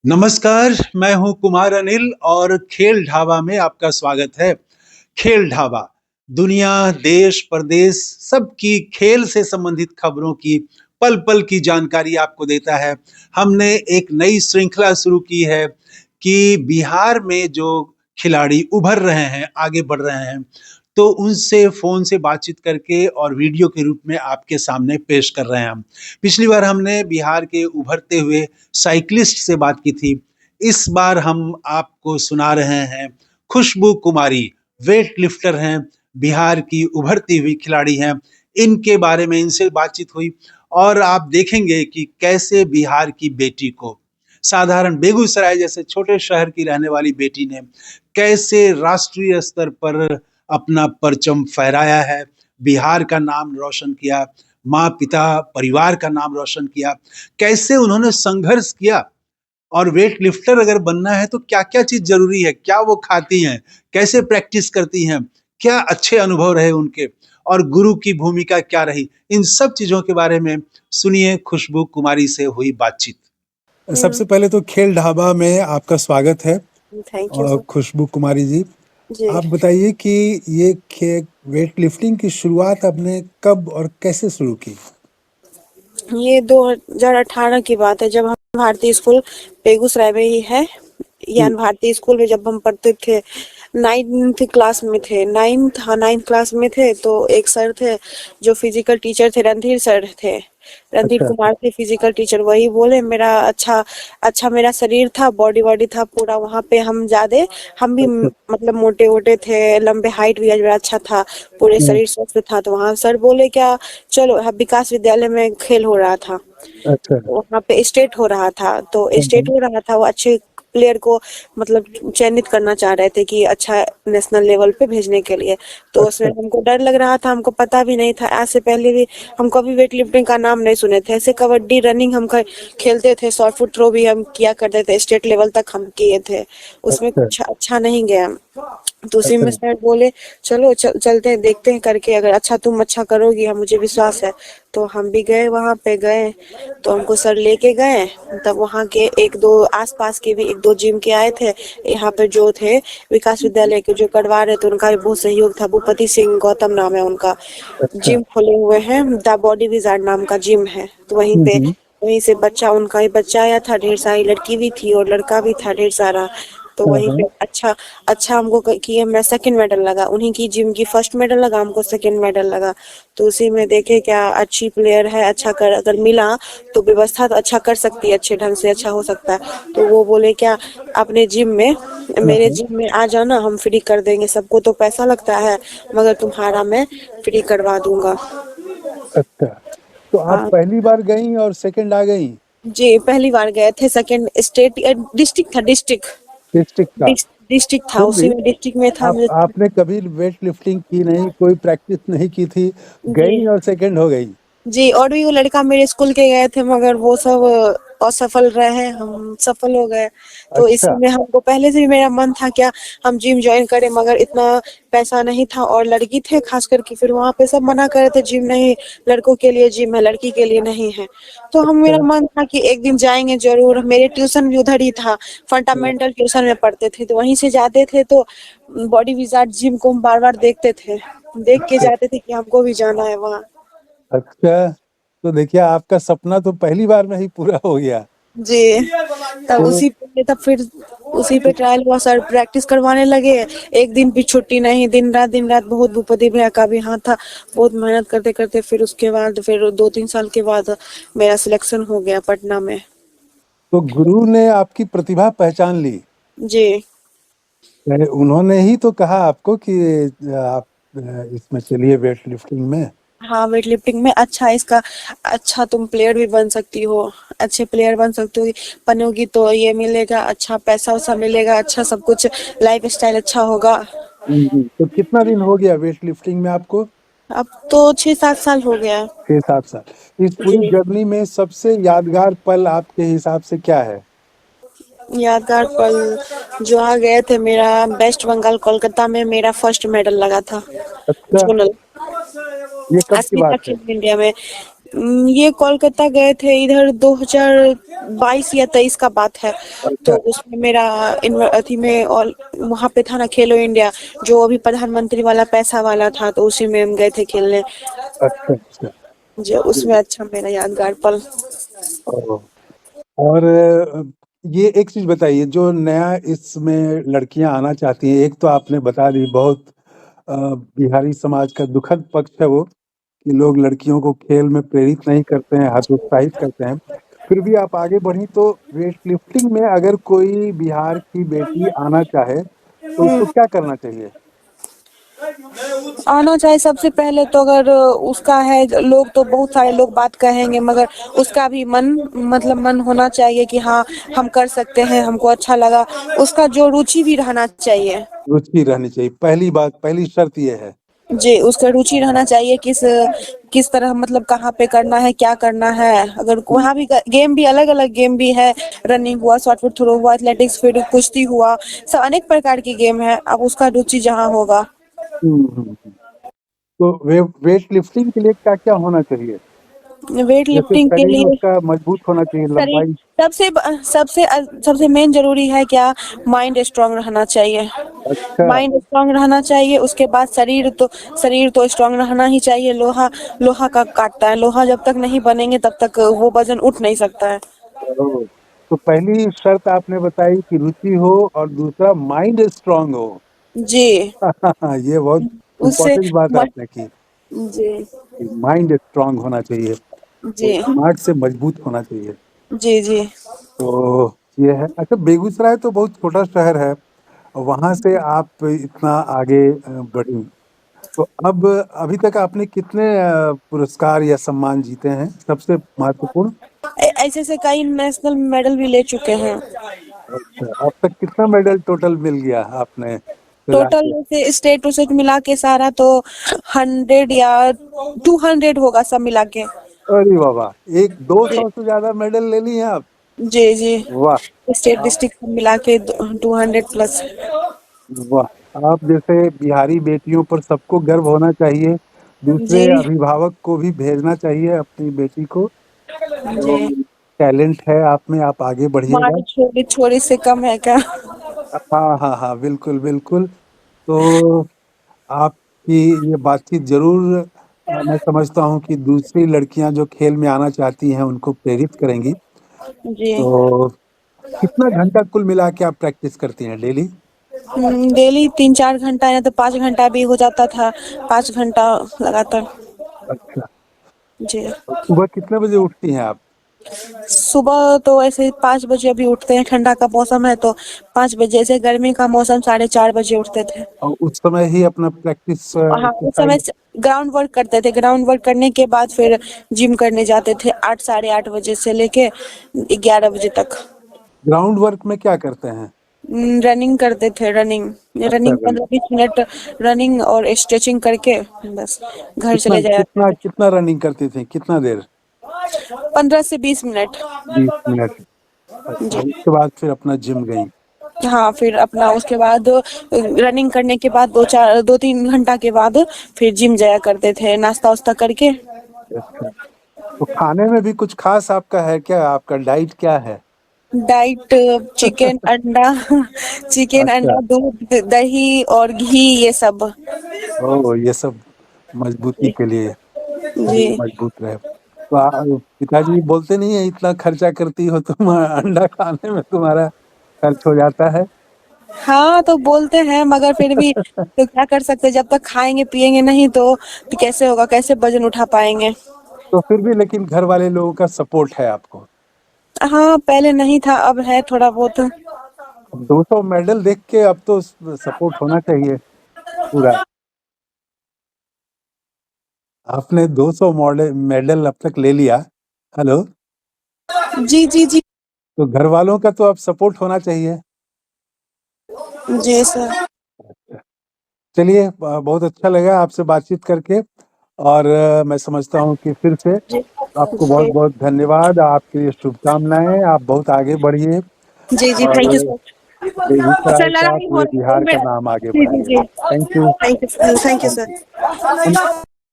नमस्कार, मैं हूं कुमार अनिल और खेल ढाबा में आपका स्वागत है। खेल ढाबा दुनिया, देश, प्रदेश सबकी खेल से संबंधित खबरों की पल पल की जानकारी आपको देता है। हमने एक नई श्रृंखला शुरू की है कि बिहार में जो खिलाड़ी उभर रहे हैं, आगे बढ़ रहे हैं, तो उनसे फोन से बातचीत करके और वीडियो के रूप में आपके सामने पेश कर रहे हैं हम। पिछली बार हमने बिहार के उभरते हुए साइकिलिस्ट से बात की थी। इस बार हम आपको सुना रहे हैं खुशबू कुमारी, वेट लिफ्टर हैं, बिहार की उभरती हुई खिलाड़ी हैं। इनके बारे में इनसे बातचीत हुई और आप देखेंगे कि कैसे बिहार की बेटी को, साधारण बेगूसराय जैसे छोटे शहर की रहने वाली बेटी ने कैसे राष्ट्रीय स्तर पर अपना परचम फहराया है, बिहार का नाम रोशन किया, माँ पिता परिवार का नाम रोशन किया, कैसे उन्होंने संघर्ष किया। और वेट लिफ्टर अगर बनना है तो क्या क्या चीज जरूरी है, क्या वो खाती हैं, कैसे प्रैक्टिस करती हैं, क्या अच्छे अनुभव रहे उनके, और गुरु की भूमिका क्या रही, इन सब चीजों के बारे में सुनिए खुशबू कुमारी से हुई बातचीत। सबसे पहले तो खेल ढाबा में आपका स्वागत है। थैंक यू और सर। खुशबू कुमारी जी, जी आप बताइए कि ये वेट लिफ्टिंग की शुरुआत आपने कब और कैसे शुरू की? ये 2018 की बात है, जब हम भारतीय स्कूल बेगूसराय में ही है। ज्ञान भारती स्कूल में जब हम पढ़ते थे, 9th क्लास में थे, 9th क्लास में थे, तो एक सर थे जो फिजिकल टीचर थे, रणधीर सर थे, रणधीर अच्छा। कुमार थे फिजिकल टीचर। वही बोले, मेरा अच्छा अच्छा मेरा शरीर था, बॉडी बॉडी था पूरा। वहाँ पे हम भी अच्छा। मतलब मोटे वोटे थे, लंबे, हाइट भी मेरा अच्छा था, पूरे शरीर स्वस्थ था। तो वहाँ सर बोले क्या, चलो विकास विद्यालय में खेल हो रहा था, अच्छा। वहाँ पे स्टेट हो रहा था, तो स्टेट हम्म। हो रहा था, वो अच्छे प्लेयर को मतलब चयनित करना चाह रहे थे कि अच्छा नेशनल लेवल पे भेजने के लिए। तो उसमें अच्छा। हमको डर लग रहा था, हमको पता भी नहीं था, आज से पहले भी हम कभी वेट लिफ्टिंग का नाम नहीं सुने थे। ऐसे कबड्डी, रनिंग हम खेलते थे, शॉर्ट फुट थ्रो भी हम किया करते थे, स्टेट लेवल तक हम किए थे। उसमें अच्छा। कुछ अच्छा नहीं गया। तो उसी अच्छा। में सर बोले, चलो चलते हैं, देखते हैं करके, अगर अच्छा तुम अच्छा करोगी, हम मुझे विश्वास है। तो हम भी गए, वहां पे गए तो हमको सर लेके गए। तब वहां के एक दो आसपास के भी एक दो जिम के आए थे, यहाँ पे जो थे विकास विद्यालय के जो करवा रहे थे, उनका भी बहुत सहयोग था। भूपति सिंह गौतम नाम है उनका, अच्छा। जिम खोले हुए हैं, द बॉडी विजार्ड नाम का जिम है। तो वहीं से बच्चा, उनका ही बच्चा आया था, ढेर सारी लड़की भी थी और लड़का भी था ढेर सारा। तो हाँ वहीं हाँ। पे अच्छा अच्छा हमको किए, मेरा सेकंड मेडल लगा, उन्हीं की जिम की फर्स्ट मेडल लगा, हमको सेकंड मेडल लगा। तो उसी में देखे क्या अच्छी प्लेयर है, अच्छा कर अगर मिला तो व्यवस्था तो अच्छा कर सकती है, अच्छे ढंग से अच्छा हो सकता है। तो वो बोले क्या, अपने जिम में, हाँ मेरे हाँ। जिम में आ जाना, हम फ्री कर देंगे, सबको तो पैसा लगता है, मगर तुम्हारा मैं फ्री करवा दूंगा। अच्छा, तो आप हाँ पहली बार गई और सेकंड आ गई? जी, पहली बार गए थे, सेकंड स्टेट डिस्ट्रिक्ट था, डिस्ट्रिक्ट का? डिस्ट्रिक्ट था, फिर भी उसी में डिस्ट्रिक्ट में था मुझे। आपने कभी वेट लिफ्टिंग की नहीं, कोई प्रैक्टिस नहीं की थी, जी गई और सेकंड हो गई? जी, और भी वो लड़का मेरे स्कूल के गए थे, मगर वो सब असफल रहे, हम सफल हो गए। तो अच्छा। इसी में हमको पहले से भी मेरा मन था क्या, हम जिम ज्वाइन करें, मगर इतना पैसा नहीं था और लड़की थे खास करके, फिर वहाँ पे सब मना कर रहे थे, जिम नहीं, लड़कों के लिए जिम है, लड़की के लिए नहीं है। तो हम अच्छा। मेरा मन था कि एक दिन जाएंगे जरूर। मेरे ट्यूशन भी उधर ही था, फंडामेंटल ट्यूशन में पढ़ते थे, तो वहीं से जाते थे। तो बॉडी विजार्ड जिम को हम बार बार देखते थे, देख के अच्छा। जाते थे कि हमको भी जाना है वहाँ। अच्छा, तो देखिए आपका सपना तो पहली बार में ही पूरा हो गया। जी, तो तब फिर उसी पे ट्रायल हुआ, सर प्रैक्टिस करवाने लगे। एक दिन भी छुट्टी नहीं, दिन रात बहुत, भूपति भैया का भी हाथ था, बहुत मेहनत करते करते फिर उसके बाद फिर 2-3 साल के बाद मेरा सिलेक्शन हो गया पटना में। गुरु ने आपकी प्रतिभा पहचान ली। जी उन्होंने ही तो कहा आपको कि आप इसमें चलिए वेट लिफ्टिंग में। हाँ, वेट लिफ्टिंग में अच्छा, इसका अच्छा तुम प्लेयर भी बन सकती हो, अच्छे प्लेयर बन सकती हो, बनोगी तो ये मिलेगा, अच्छा पैसा वैसा मिलेगा, अच्छा सब कुछ, लाइफ स्टाइल अच्छा होगा। तो कितना दिन हो गया वेट लिफ्टिंग में आपको? अब तो 6-7 साल हो गया। 6-7 साल। इस पूरी जी, जर्नी में सबसे यादगार पल आपके हिसाब से क्या है? यादगार पल जो आ गए थे, मेरा वेस्ट बंगाल कोलकाता में मेरा फर्स्ट मेडल लगा था, अच्छा, जोनल, ये कब की बात अस्मिता है? खेलो इंडिया में। ये कोलकाता गए थे इधर 2022 या 23 का बात है। तो अच्छा उसमें मेरा अथी में और वहाँ पे था ना खेलो इंडिया, जो अभी प्रधानमंत्री वाला पैसा वाला था, तो उसी में हम गए थे खेलने। अच्छा अच्छा। जो उसमें अच्छा मेरा यादगार पल। ओ, और ये एक चीज बताइए, जो नया इसमें लड़कियां आना चाहती हैं, एक तो आपने बता दी बहुत बिहारी समाज का दुखद पक्ष है वो, कि लोग लड़कियों को खेल में प्रेरित नहीं करते हैं, हतोत्साहित करते हैं। फिर भी आप आगे बढ़ी, तो वेट लिफ्टिंग में अगर कोई बिहार की बेटी आना चाहे तो उसको क्या करना चाहिए? आना चाहिए सबसे पहले तो, अगर उसका है, लोग तो बहुत सारे लोग बात कहेंगे, मगर उसका भी मन, मतलब मन होना चाहिए कि हाँ हम कर सकते हैं, हमको अच्छा लगा। उसका जो रुचि भी रहना चाहिए। रुचि रहनी चाहिए, पहली बात, पहली शर्त ये है। जी, उसका रुचि रहना चाहिए, किस किस तरह, मतलब कहाँ पे करना है, क्या करना है। अगर वहाँ भी गेम भी अलग अलग गेम भी है, रनिंग हुआ, शॉटपुट थ्रो हुआ, एथलेटिक्स, फिर कुश्ती हुआ, सब अनेक प्रकार की गेम है। अब उसका रुचि जहाँ होगा। हम्म। तो वेट लिफ्टिंग के लिए क्या क्या होना चाहिए? वेट जैसे लिफ्टिंग के शरीर लिए उसका मजबूत होना चाहिए, शरीर, लंबाई। सबसे सबसे सबसे मेन जरूरी है क्या, माइंड स्ट्रांग रहना चाहिए। अच्छा। माइंड स्ट्रांग रहना चाहिए, उसके बाद शरीर तो स्ट्रांग रहना ही चाहिए। लोहा लोहा का काटता है, लोहा जब तक नहीं बनेंगे तब तक वो वजन उठ नहीं सकता है। ओह! तो पहली शर्त आपने बताई कि रुचि हो, और दूसरा माइंड स्ट्रांग हो। जी। ये बहुत उससे इम्पोर्टेंट बात म- आपने की, जी। कि माइंड स्ट्रांग होना चाहिए, तो जी। दिमाग से मजबूत होना चाहिए। जी। जी। तो ये है। अच्छा, बेगूसराय तो बहुत छोटा शहर है, वहाँ से आप इतना आगे बढ़ी, तो अब अभी तक आपने कितने पुरस्कार या सम्मान जीते हैं, सबसे महत्वपूर्ण? ऐसे से कई नेशनल मेडल भी ले चुके हैं। अच्छा, अब तक कितना मेडल टोटल मिल गया आपने सजा टोटल के? जैसे स्टेट टू स्टेट मिला के सारा तो 100 या 200 होगा, सब मिला के। अरे बाबा, एक दो जी। सौ से ज्यादा मेडल ले लिए आप? जी। जी। वाह। स्टेट आप डिस्ट्रिक्ट मिला के 200+। वाह, आप जैसे बिहारी बेटियों पर सबको गर्व होना चाहिए, दूसरे जी। अभिभावक को भी भेजना चाहिए अपनी बेटी को। जी। तो टैलेंट है आप में, आप आगे बढ़िएगा। हमारी छोटी छोरी से कम है क्या? हाँ हाँ हाँ, बिल्कुल बिल्कुल। तो आपकी ये बातचीत जरूर मैं समझता हूँ कि दूसरी लड़कियां जो खेल में आना चाहती हैं उनको प्रेरित करेंगी। जी। तो कितना घंटा कुल मिला के आप प्रैक्टिस करती हैं डेली? डेली 3-4 घंटा या तो 5 घंटा भी हो जाता था। 5 घंटा लगातार। अच्छा। जी। तो सुबह कितने बजे उठती हैं आप? सुबह तो ऐसे 5 बजे अभी उठते हैं, ठंडा का मौसम है तो 5 बजे से, गर्मी का मौसम 4:30 बजे उठते थे। और उस समय ही अपना प्रैक्टिस हाँ, उस समय एक्सरसाइज? ग्राउंड वर्क करते थे, ग्राउंड वर्क करने के बाद फिर जिम करने जाते थे 8, 8:30 बजे से लेके 11 बजे तक। ग्राउंड वर्क में क्या करते हैं? रनिंग करते थे, रनिंग। अच्छा, रनिंग 15-20 मिनट रनिंग और स्ट्रेचिंग करके बस घर कितना चले जाया कितना करते थे। कितना रनिंग करती थी, कितना देर? 15 से 20 मिनट। 20 मिनट। अच्छा, जी। उसके बाद फिर अपना जिम गई? हाँ, फिर अपना उसके बाद रनिंग करने के बाद 2-3 घंटा के बाद फिर जिम जाया करते थे, नाश्ता वास्ता करके। अच्छा, तो खाने में भी कुछ खास आपका है क्या, आपका डाइट क्या है? डाइट चिकन अंडा चिकन अच्छा। अंडा, दूध, दही और घी, ये सब। ओ, ये सब मजबूती जी। के लिए, जी। शरीर मजबूत रहे। तो पिताजी बोलते नहीं है इतना खर्चा करती हो तुम, अंडा खाने में तुम्हारा खर्च हो जाता है? हाँ, तो बोलते हैं मगर फिर भी तो क्या कर सकते हैं, जब तक खाएंगे पिएंगे नहीं तो कैसे होगा, कैसे वजन उठा पाएंगे। तो फिर भी लेकिन घर वाले लोगों का सपोर्ट है आपको? हाँ, पहले नहीं था, अब है थोड़ा बहुत। 200 मेडल देख के अब तो सपोर्ट होना चाहिए पूरा। आपने 200 मॉडल मेडल अब तक ले लिया। हेलो। जी। जी। जी। तो घर वालों का तो अब सपोर्ट होना चाहिए। जी सर। चलिए, बहुत अच्छा लगा आपसे बातचीत करके, और मैं समझता हूँ कि फिर से जी। आपको बहुत जी। बहुत धन्यवाद, आपके लिए शुभकामनाएं, आप बहुत आगे बढ़िए, जी। जी, और thank you sir. Sir, Begusarai का, लड़ाई हो पूरे रही है बिहार का मेरा। नाम आगे जी। जी। बढ़ाइए। जी। Thank you. Thank you, thank you thank you. Sir.